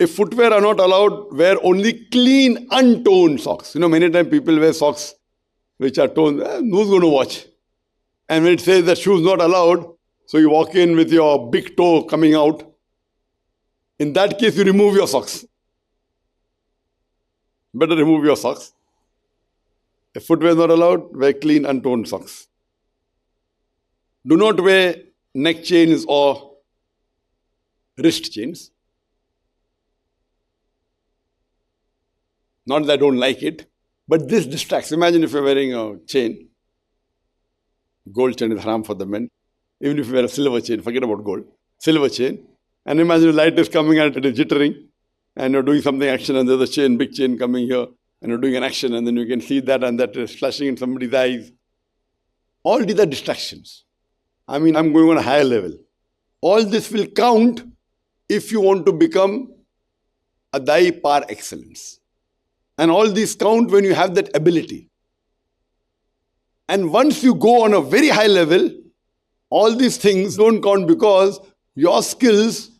If footwear are not allowed, wear only clean, untoned socks. Many times people wear socks which are toned. Who's going to watch? And when it says that shoes not allowed, so you walk in with your big toe coming out. In that case, you remove your socks. Better remove your socks. If footwear is not allowed, wear clean, untoned socks. Do not wear neck chains or wrist chains. Not that I don't like it, but this distracts. Imagine if you're wearing a chain. Gold chain is haram for the men. Even if you wear a silver chain, forget about gold. Silver chain. And imagine the light is coming and it is jittering. And you're doing something action and there's a chain, big chain coming here. And you're doing an action and then you can see that and that is flashing in somebody's eyes. All these are distractions. I'm going on a higher level. All this will count if you want to become a Dai par excellence. And all these count when you have that ability. And once you go on a very high level, all these things don't count because your skills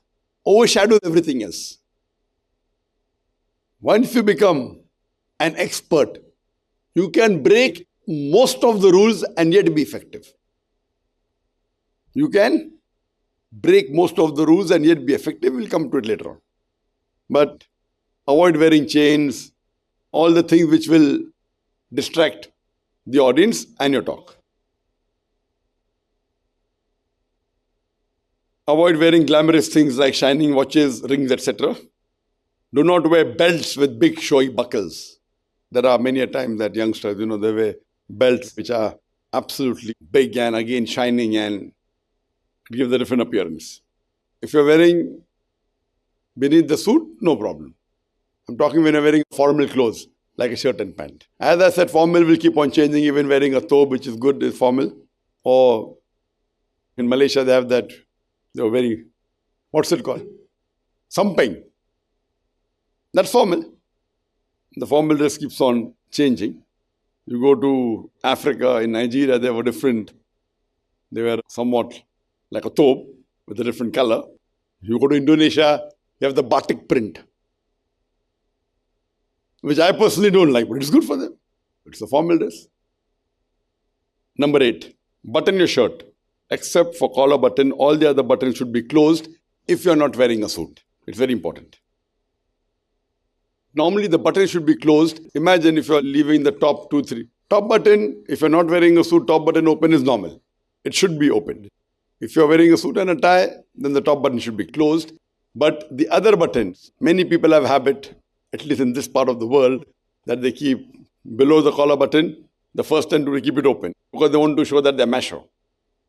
overshadow everything else. Once you become an expert, you can break most of the rules and yet be effective. You can break most of the rules and yet be effective. We'll come to it later on. But avoid wearing chains, all the things which will distract the audience and your talk. Avoid wearing glamorous things like shining watches, rings, etc. Do not wear belts with big showy buckles. There are many a time that youngsters, they wear belts which are absolutely big and again shining and it gives a different appearance. If you're wearing beneath the suit, no problem. I'm talking when you're wearing formal clothes, like a shirt and pant. As I said, formal will keep on changing. Even wearing a thobe, which is good, is formal. Or in Malaysia, they have that, they're very, what's it called? Samping. That's formal. The formal dress keeps on changing. You go to Africa, in Nigeria, they were different. They were somewhat like a thobe with a different color. You go to Indonesia, you have the batik print, which I personally don't like, but it's good for them. It's a formal dress. Number 8, button your shirt. Except for collar button, all the other buttons should be closed if you're not wearing a suit. It's very important. Normally the button should be closed. Imagine if you're leaving the top 2, 3. Top button, if you're not wearing a suit, top button open is normal. It should be opened. If you're wearing a suit and a tie, then the top button should be closed. But the other buttons, many people have a habit, at least in this part of the world, that they keep below the collar button, the first time to keep it open. Because they want to show that they're macho.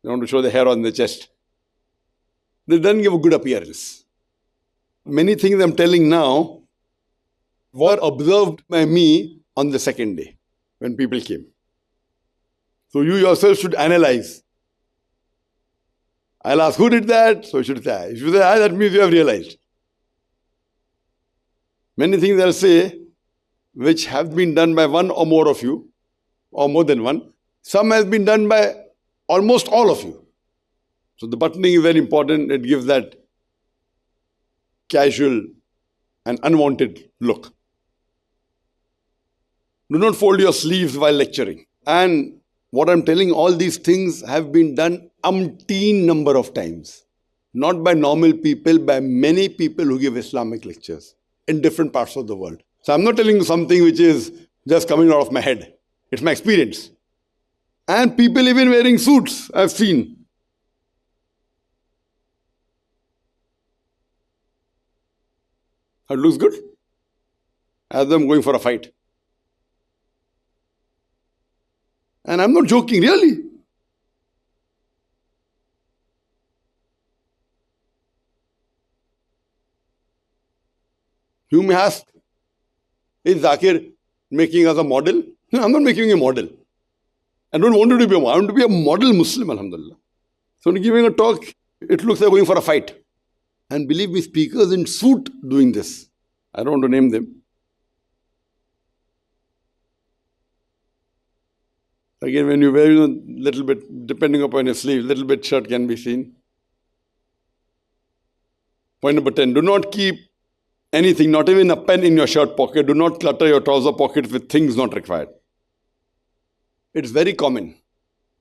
They want to show the hair on the chest. They don't give a good appearance. Many things I'm telling now were observed by me on the second day when people came. So you yourself should analyze. I'll ask, who did that? So you should say, if you say, that means you have realized. Many things I'll say which have been done by one or more of you, or more than one. Some has been done by almost all of you. So the buttoning is very important. It gives that casual and unwanted look. Do not fold your sleeves while lecturing. And what I'm telling, all these things have been done umpteen number of times. Not by normal people, by many people who give Islamic lectures in different parts of the world. So I'm not telling you something which is just coming out of my head. It's my experience. And people even wearing suits, I've seen. It looks good. As them going for a fight. And I'm not joking, really. You may ask, is Zakir making us a model? No, I'm not making a model. I don't want you to be a model. I want to be a model Muslim, alhamdulillah. So when giving a talk, it looks like going for a fight. And believe me, speakers in suit doing this. I don't want to name them. Again, when you wear a little bit, depending upon your sleeve, little bit shirt can be seen. Point number 10, do not keep anything, not even a pen in your shirt pocket. Do not clutter your trouser pockets with things not required. It's very common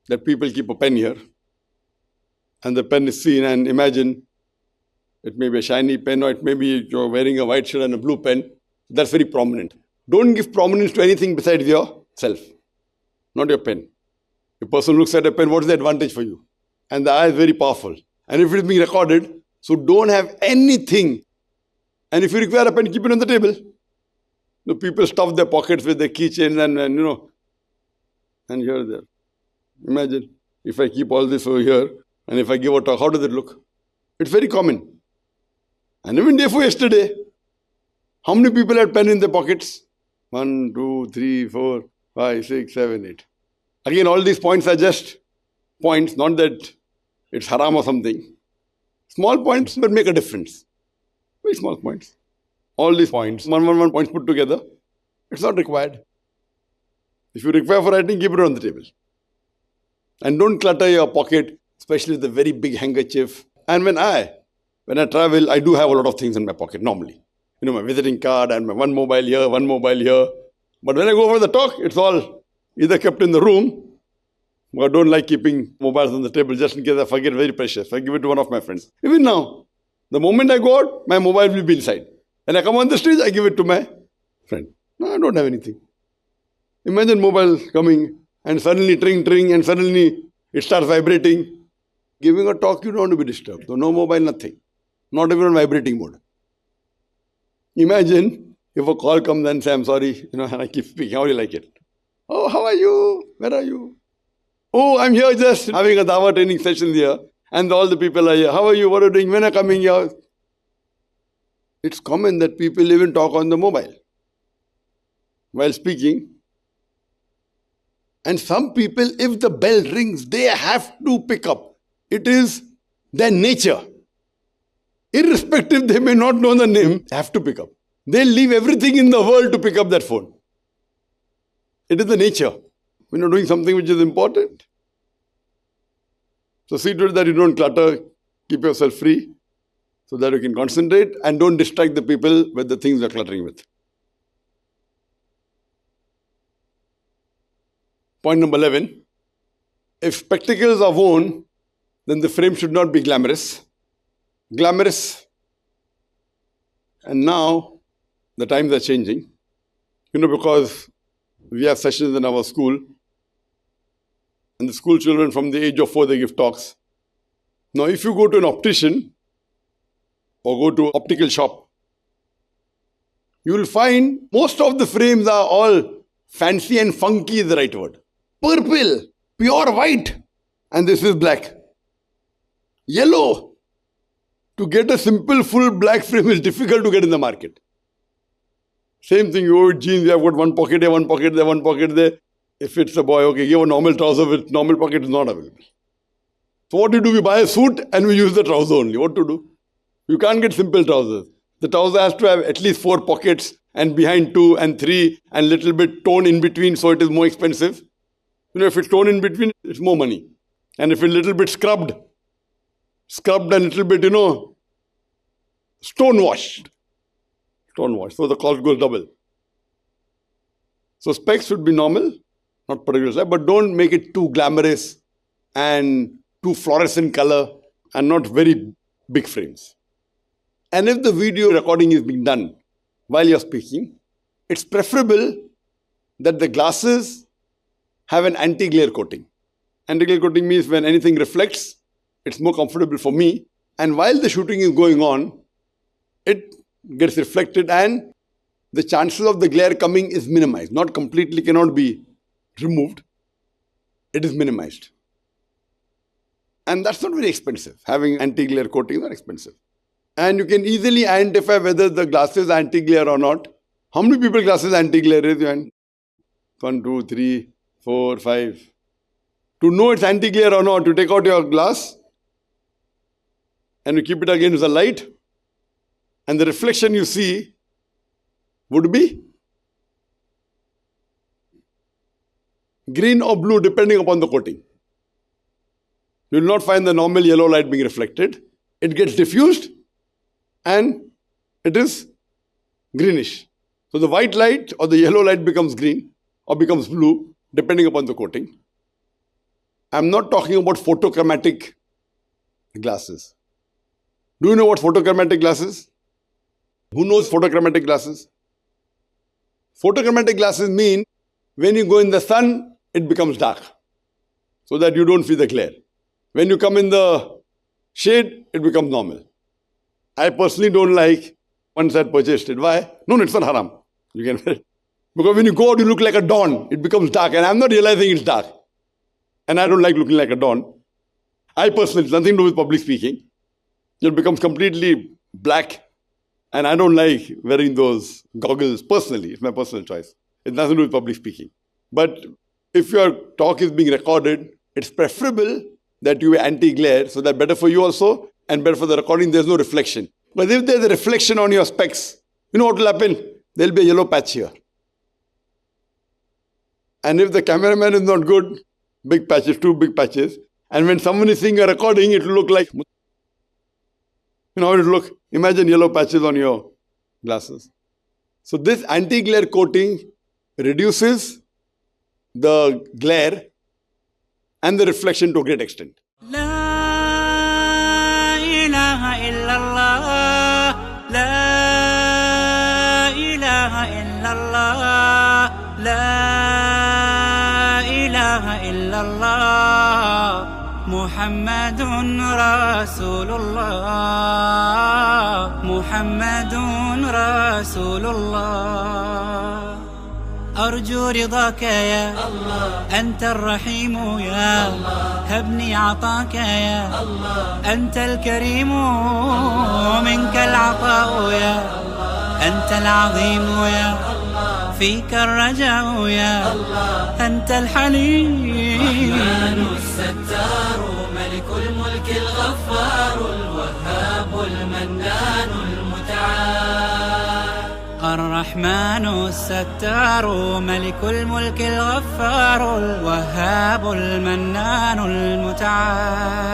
that people keep a pen here and the pen is seen, and imagine it may be a shiny pen or it may be you're wearing a white shirt and a blue pen. That's very prominent. Don't give prominence to anything besides yourself, not your pen. A person looks at a pen, what's the advantage for you? And the eye is very powerful. And if it is being recorded, so don't have anything. And if you require a pen, keep it on the table. The people stuff their pockets with their keychains and and here there. Imagine if I keep all this over here and if I give a talk, how does it look? It's very common. And even day for yesterday, how many people had pen in their pockets? 1, 2, 3, 4, 5, 6, 7, 8. Again, all these points are just points, not that it's haram or something. Small points but make a difference. Very small points. All these points, one points put together, it's not required. If you require for writing, keep it on the table. And don't clutter your pocket, especially the very big handkerchief. And when I travel, I do have a lot of things in my pocket normally. My visiting card and my one mobile here. But when I go for the talk, it's all either kept in the room, but I don't like keeping mobiles on the table just in case I forget, very precious. I give it to one of my friends. Even now, the moment I go out, my mobile will be inside. When I come on the stage, I give it to my friend. No, I don't have anything. Imagine mobile coming and suddenly tring, and suddenly it starts vibrating. Giving a talk, you don't want to be disturbed. So no mobile, nothing. Not even on vibrating mode. Imagine if a call comes and says, I'm sorry, and I keep speaking. How do you like it? Oh, how are you? Where are you? Oh, I'm here just having a Dawa training session here. And all the people are here. How are you? What are you doing? When are you coming here? It's common that people even talk on the mobile while speaking. And some people, if the bell rings, they have to pick up. It is their nature. Irrespective, they may not know the name, they have to pick up. They'll leave everything in the world to pick up that phone. It is the nature. When you're doing something which is important. So see to it that you don't clutter, keep yourself free so that you can concentrate and don't distract the people with the things you're cluttering with. Point number 11. If spectacles are worn, then the frame should not be glamorous. And now the times are changing. Because we have sessions in our school. And the school children from the age of 4, they give talks. Now, if you go to an optician or go to an optical shop, you will find most of the frames are all fancy and funky is the right word. Purple, pure white, and this is black. Yellow. To get a simple full black frame is difficult to get in the market. Same thing, you go with jeans, you have got one pocket here, one pocket there, one pocket there. If it's a boy, okay, give a normal trouser with normal pocket is not available. So what do? We buy a suit and we use the trouser only. What to do? You can't get simple trousers. The trouser has to have at least 4 pockets and behind 2 and 3 and little bit torn in between, so it is more expensive. If it's torn in between, it's more money. And if it's a little bit scrubbed and a little bit, stone washed. So the cost goes double. So specs should be normal, not particular, but don't make it too glamorous and too fluorescent color and not very big frames. And if the video recording is being done while you're speaking, it's preferable that the glasses have an anti-glare coating. Anti-glare coating means when anything reflects, it's more comfortable for me. And while the shooting is going on, it gets reflected and the chances of the glare coming is minimized. Not completely, cannot be removed. It is minimized. And that's not very expensive. Having anti-glare coating is not expensive. And you can easily identify whether the glasses are anti-glare or not. How many people glasses anti-glare is? 1, 2, 3, 4, 5. To know it's anti-glare or not, you take out your glass and you keep it against the light. And the reflection you see would be green or blue depending upon the coating. You will not find the normal yellow light being reflected. It gets diffused and it is greenish. So the white light or the yellow light becomes green or becomes blue depending upon the coating. I'm not talking about photochromatic glasses. Do you know what photochromatic glasses? Who knows photochromatic glasses? Photochromatic glasses mean when you go in the sun, it becomes dark so that you don't feel the glare. When you come in the shade, it becomes normal. I personally don't like, once I purchased it. Why? No, it's not haram. You can wear it. Because when you go out, you look like a dawn. It becomes dark and I'm not realizing it's dark. And I don't like looking like a dawn. I personally, it's nothing to do with public speaking. It becomes completely black. And I don't like wearing those goggles personally. It's my personal choice. It's nothing to do with public speaking. But if your talk is being recorded, it's preferable that you wear anti-glare so that better for you also and better for the recording, there's no reflection. But if there's a reflection on your specs, you know what will happen? There'll be a yellow patch here. And if the cameraman is not good, big patches, two big patches. And when someone is seeing a recording, it will look like, you know how it will look? Imagine yellow patches on your glasses. So this anti-glare coating reduces the glare and the reflection to a great extent. La ilaha illallah, la ilaha illallah, la ilaha illallah, Muhammadun Rasulullah, Muhammadun Rasulullah. أرجو رضاك يا الله أنت الرحيم يا الله هبني عطاك يا الله أنت الكريم منك العطاء يا الله أنت العظيم يا الله فيك الرجاء يا الله أنت الحليم الرحمن الستار ملك الملك الغفار الوهاب المنان المتعال الرحمن الستار ملك الملك الغفار الوهاب المنان المتعال